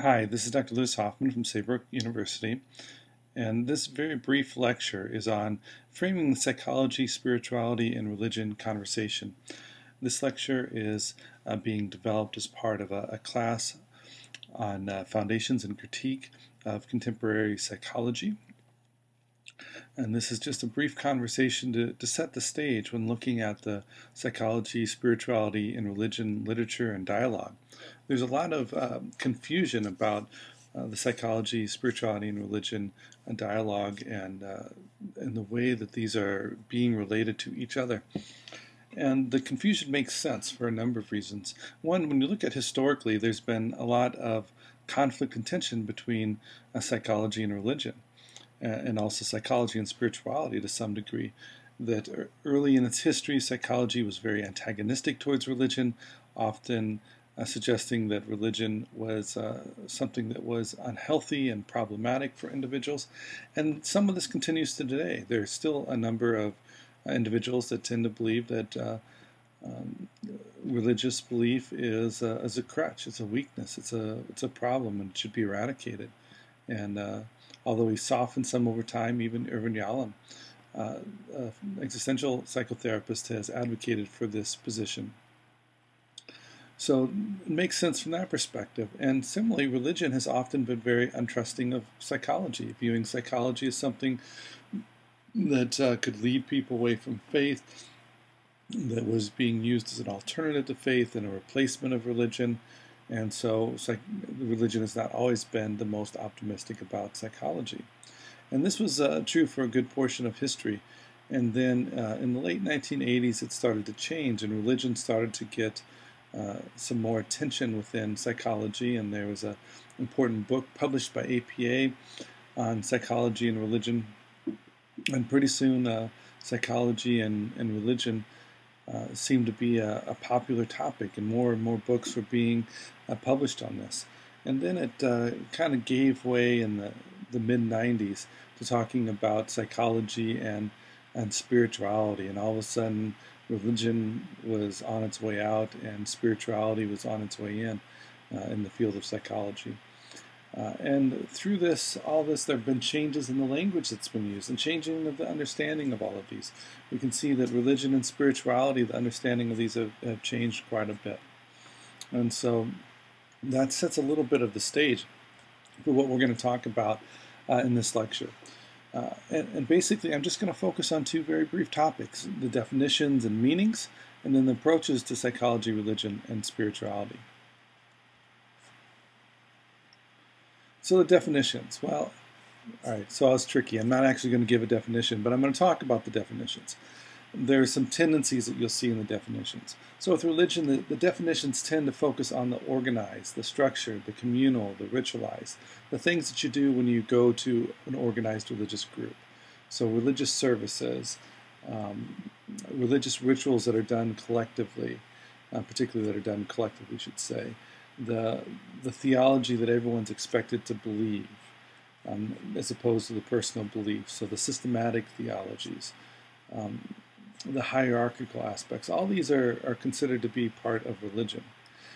Hi, this is Dr. Lewis Hoffman from Saybrook University, and this very brief lecture is on framing the psychology, spirituality, and religion conversation. This lecture is being developed as part of a class on foundations and critique of contemporary psychology. And this is just a brief conversation to set the stage when looking at the psychology, spirituality, and religion literature and dialogue. There's a lot of confusion about the psychology, spirituality, and religion dialogue and the way that these are being related to each other. And the confusion makes sense for a number of reasons. One, when you look at historically, there's been a lot of conflict and tension between psychology and religion, and also psychology and spirituality to some degree. That early in its history, psychology was very antagonistic towards religion, often suggesting that religion was something that was unhealthy and problematic for individuals. And some of this continues to today. There's still a number of individuals that tend to believe that um, religious belief is a crutch, it's a weakness, it's a problem, and it should be eradicated. And although he softened some over time, even Irvin Yalom, uh, existential psychotherapist, has advocated for this position. So it makes sense from that perspective. And similarly, religion has often been very untrusting of psychology, viewing psychology as something that could lead people away from faith, that was being used as an alternative to faith and a replacement of religion. And so religion has not always been the most optimistic about psychology. And this was true for a good portion of history. And then in the late 1980s, it started to change, and religion started to get some more attention within psychology. And there was an important book published by APA on psychology and religion. And pretty soon, psychology and religion seemed to be a popular topic, and more books were being published on this. And then it kind of gave way in the mid 90s to talking about psychology and spirituality, and all of a sudden, religion was on its way out, and spirituality was on its way in the field of psychology. And through all this, there have been changes in the language that's been used and changing of the understanding of all of these. We can see that religion and spirituality, the understanding of these have changed quite a bit. And so that sets a little bit of the stage for what we're going to talk about in this lecture. And basically, I'm just going to focus on two very brief topics: the definitions and meanings, and then the approaches to psychology, religion, and spirituality. So the definitions. Well, all right, so I was tricky. I'm not actually going to give a definition, but I'm going to talk about the definitions. There are some tendencies that you'll see in the definitions. So with religion, the definitions tend to focus on the organized, the structured, the communal, the ritualized, the things that you do when you go to an organized religious group. So religious services, religious rituals that are done collectively, particularly that are done collectively, we should say, the theology that everyone's expected to believe, as opposed to the personal beliefs. So the systematic theologies, the hierarchical aspects, all these are considered to be part of religion.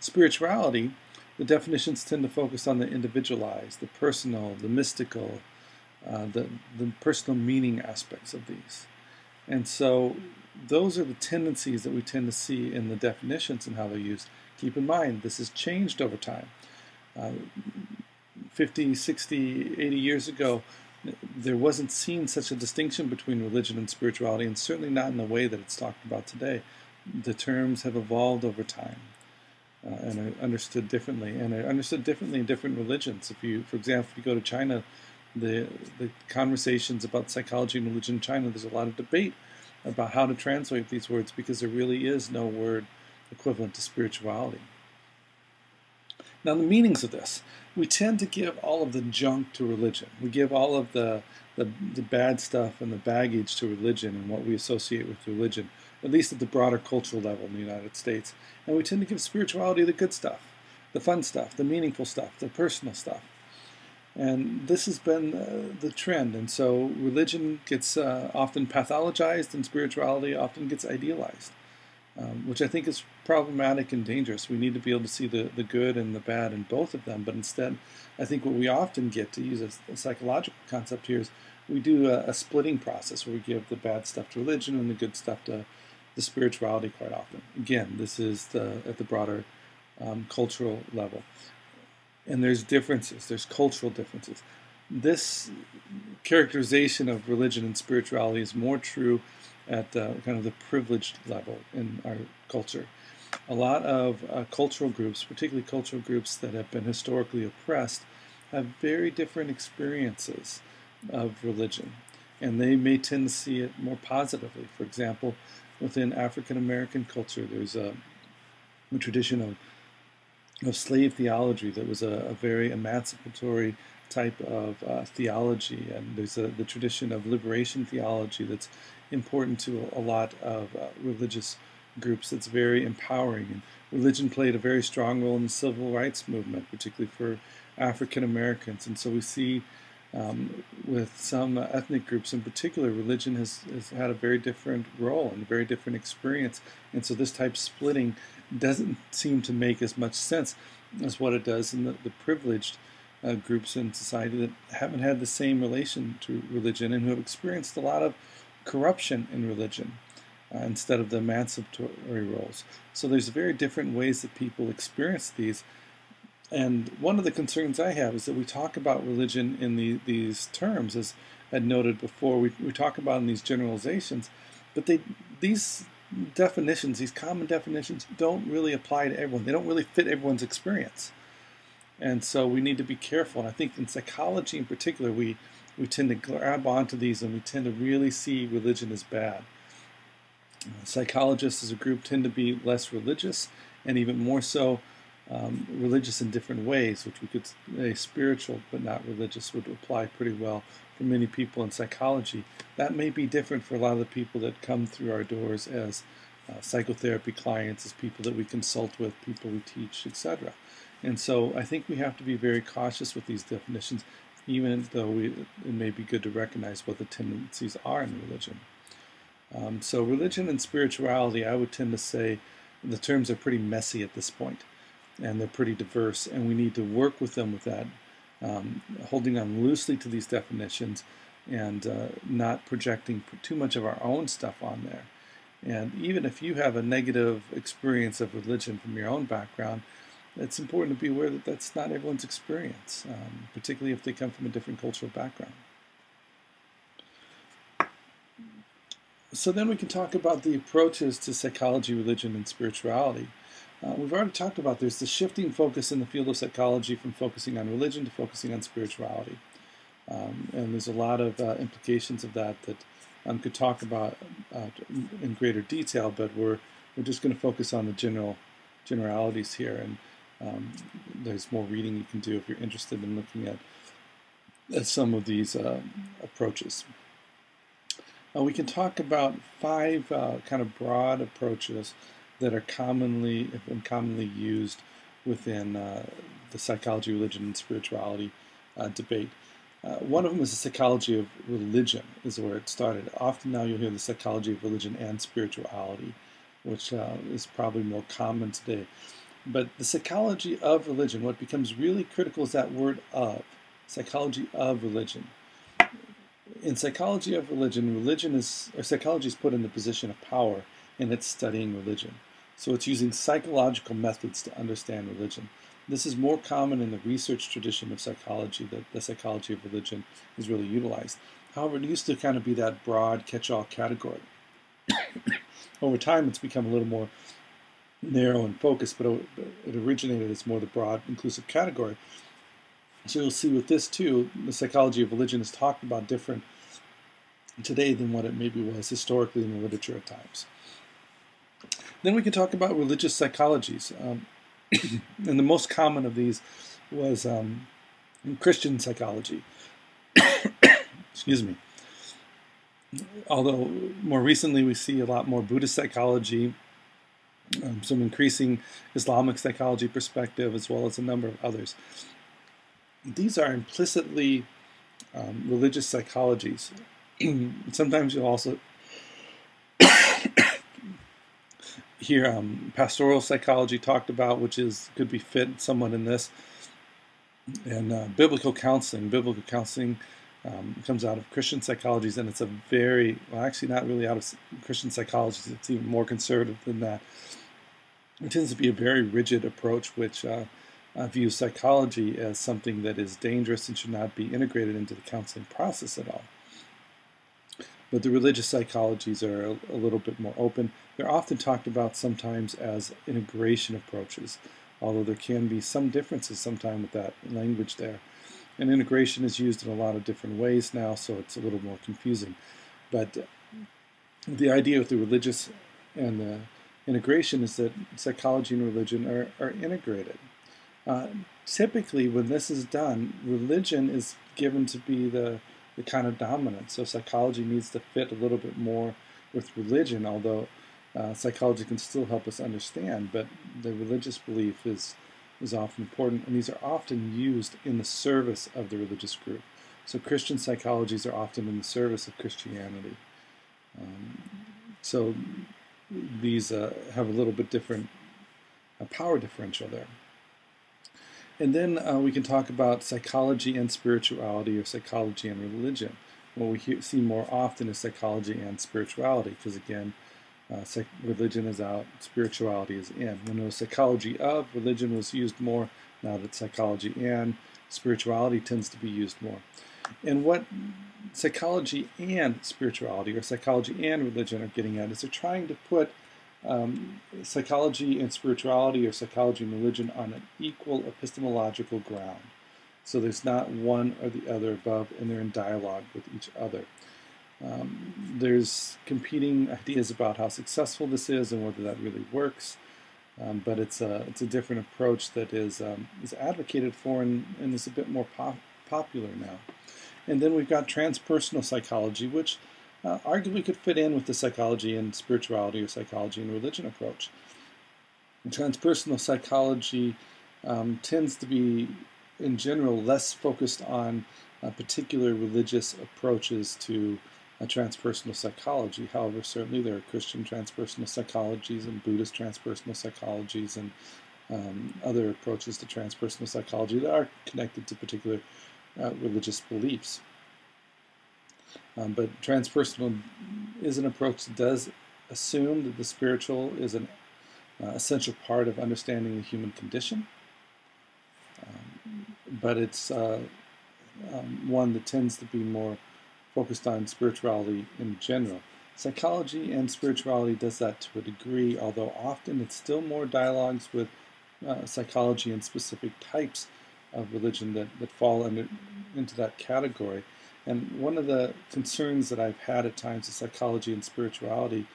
Spirituality, the definitions tend to focus on the individualized, the personal, the mystical, the personal meaning aspects of these. And so those are the tendencies that we tend to see in the definitions and how they're used. Keep in mind, this has changed over time. 50, 60, 80 years ago, there wasn't seen such a distinction between religion and spirituality, and certainly not in the way that it's talked about today. The terms have evolved over time and are understood differently, and are understood differently in different religions. For example, if you go to China, the conversations about psychology and religion in China, there's a lot of debate about how to translate these words, because there really is no word equivalent to spirituality. Now, the meanings of this. We tend to give all of the junk to religion. We give all of the bad stuff and the baggage to religion and what we associate with religion, at least at the broader cultural level in the United States. And we tend to give spirituality the good stuff, the fun stuff, the meaningful stuff, the personal stuff. And this has been the trend. And so religion gets often pathologized, and spirituality often gets idealized, which I think is problematic and dangerous. We need to be able to see the good and the bad in both of them, but instead, I think what we often get, to use a psychological concept here, is we do a splitting process where we give the bad stuff to religion and the good stuff to the spirituality quite often. Again, this is at the broader cultural level. And there's differences, there's cultural differences. This characterization of religion and spirituality is more true at kind of the privileged level in our culture. A lot of cultural groups, particularly cultural groups that have been historically oppressed, have very different experiences of religion, and they may tend to see it more positively. For example, within African American culture, there's a tradition of slave theology that was a very emancipatory type of theology, and there's the tradition of liberation theology that's important to a lot of religious groups. That's very empowering, and religion played a very strong role in the civil rights movement, particularly for African Americans. And so we see with some ethnic groups in particular, religion has had a very different role and a very different experience. And so this type of splitting doesn't seem to make as much sense as what it does in the privileged groups in society that haven't had the same relation to religion and who have experienced a lot of corruption in religion instead of the emancipatory roles. So there's very different ways that people experience these. And one of the concerns I have is that we talk about religion in these terms, as I noted before. We talk about in these generalizations, but these definitions, these common definitions, don't really apply to everyone. They don't really fit everyone's experience. And so we need to be careful. And I think in psychology in particular, we tend to grab onto these and we tend to really see religion as bad. Psychologists as a group tend to be less religious, and even more so religious in different ways, which we could say spiritual but not religious would apply pretty well for many people in psychology. That may be different for a lot of the people that come through our doors as psychotherapy clients, as people that we consult with, people we teach, etc. And so I think we have to be very cautious with these definitions, even though it may be good to recognize what the tendencies are in religion. So religion and spirituality, I would tend to say the terms are pretty messy at this point, and they're pretty diverse, and we need to work with them with that, holding on loosely to these definitions and not projecting too much of our own stuff on there. And even if you have a negative experience of religion from your own background, it's important to be aware that that's not everyone's experience, particularly if they come from a different cultural background. So then we can talk about the approaches to psychology, religion, and spirituality. We've already talked about there's the shifting focus in the field of psychology from focusing on religion to focusing on spirituality. And there's a lot of implications of that could talk about in greater detail, but we're just going to focus on the generalities here. And there's more reading you can do if you're interested in looking at some of these approaches. We can talk about 5 kind of broad approaches that are commonly used within the psychology, religion, and spirituality debate. One of them is the psychology of religion, is where it started. Often now you'll hear the psychology of religion and spirituality, which is probably more common today. But the psychology of religion, what becomes really critical is that word "of," psychology of religion. In psychology of religion, psychology is put in the position of power, and it's studying religion. So it's using psychological methods to understand religion. This is more common in the research tradition of psychology, that the psychology of religion is really utilized. However, it used to kind of be that broad catch-all category. Over time, it's become a little more narrow and focused, but it originated as more the broad, inclusive category. So you'll see with this too, the psychology of religion is talked about different today than what it maybe was historically in the literature at times. Then we can talk about religious psychologies. And the most common of these was Christian psychology. Excuse me. Although more recently we see a lot more Buddhist psychology, some increasing Islamic psychology perspective, as well as a number of others. These are implicitly religious psychologies. Sometimes you'll also Here, pastoral psychology talked about, which could be fit somewhat in this, and biblical counseling. Biblical counseling comes out of Christian psychologies, and it's a very, well, actually not really out of Christian psychologies, it's even more conservative than that. It tends to be a very rigid approach, which views psychology as something that is dangerous and should not be integrated into the counseling process at all. But the religious psychologies are a little bit more open. They're often talked about sometimes as integration approaches, although there can be some differences sometimes with that language there. And integration is used in a lot of different ways now, so it's a little more confusing. But the idea with the religious and the integration is that psychology and religion are integrated. Typically, when this is done, religion is given to be the kind of dominant. So psychology needs to fit a little bit more with religion, although psychology can still help us understand, but the religious belief is often important, and these are often used in the service of the religious group. So Christian psychologies are often in the service of Christianity. So these have a little bit different power differential there. And then we can talk about psychology and spirituality, or psychology and religion. What we see more often is psychology and spirituality, because again, religion is out, spirituality is in. When the psychology of religion was used more, now that psychology and spirituality tends to be used more. And what psychology and spirituality, or psychology and religion, are getting at is they're trying to put psychology and spirituality, or psychology and religion, on an equal epistemological ground. So there's not one or the other above, and they're in dialogue with each other. There's competing ideas about how successful this is and whether that really works, but it's a different approach that is advocated for and is a bit more popular now. And then we've got transpersonal psychology, which arguably could fit in with the psychology and spirituality, or psychology and religion approach. And transpersonal psychology tends to be, in general, less focused on particular religious approaches to transpersonal psychology. However, certainly there are Christian transpersonal psychologies and Buddhist transpersonal psychologies and other approaches to transpersonal psychology that are connected to particular religious beliefs. But transpersonal is an approach that does assume that the spiritual is an essential part of understanding the human condition, but it's one that tends to be more focused on spirituality in general. Psychology and spirituality does that to a degree, although often it's still more dialogues with psychology and specific types of religion that fall into that category. And one of the concerns that I've had at times with psychology and spirituality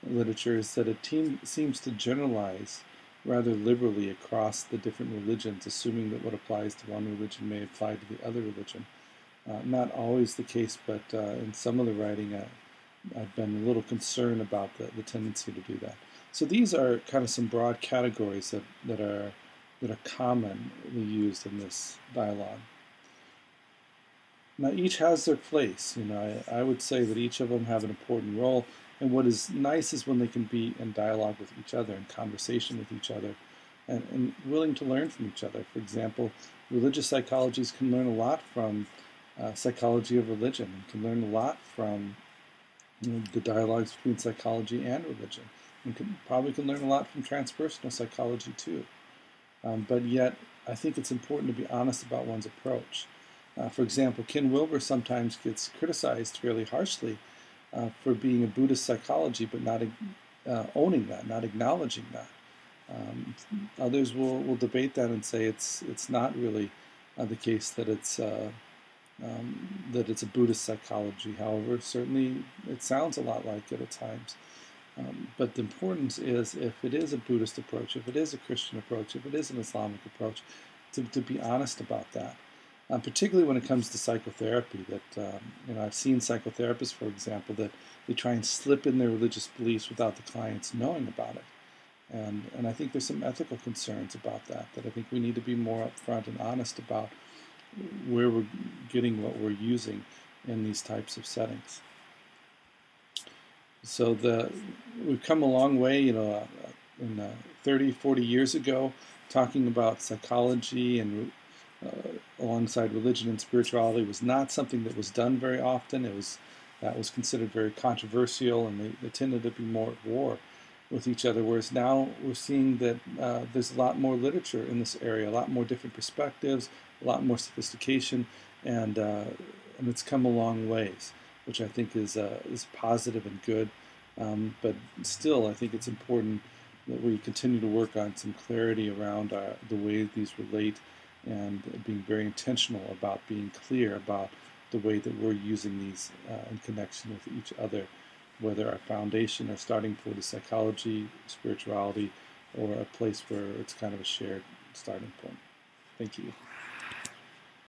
literature is that it seems to generalize rather liberally across the different religions, assuming that what applies to one religion may apply to the other religion. Not always the case, but in some of the writing I've been a little concerned about the tendency to do that. So these are kind of some broad categories that are commonly used in this dialogue. Now each has their place. I would say that each of them have an important role, and what is nice is when they can be in dialogue with each other, in conversation with each other, and willing to learn from each other. For example, religious psychologies can learn a lot from psychology of religion, and can learn a lot from the dialogues between psychology and religion, and probably can learn a lot from transpersonal psychology too. But yet, I think it's important to be honest about one's approach. For example, Ken Wilber sometimes gets criticized fairly harshly for being a Buddhist psychology, but not owning that, not acknowledging that. Others will debate that and say it's not really the case that it's a Buddhist psychology. However, certainly it sounds a lot like it at times. But the importance is, if it is a Buddhist approach, if it is a Christian approach, if it is an Islamic approach, to be honest about that. Particularly when it comes to psychotherapy, that I've seen psychotherapists, for example, that they try and slip in their religious beliefs without the clients knowing about it. And I think there's some ethical concerns about that I think we need to be more upfront and honest about where we're getting what we're using in these types of settings. So we've come a long way. 30, 40 years ago, talking about psychology and alongside religion and spirituality was not something that was done very often. That was considered very controversial, and they tended to be more at war with each other. Whereas now we're seeing that there's a lot more literature in this area, a lot more different perspectives, a lot more sophistication, and it's come a long ways, which I think is positive and good. But still, I think it's important that we continue to work on some clarity around the way these relate, and being very intentional about being clear about the way that we're using these in connection with each other, whether our foundation or starting point is psychology, spirituality, or a place where it's kind of a shared starting point. Thank you.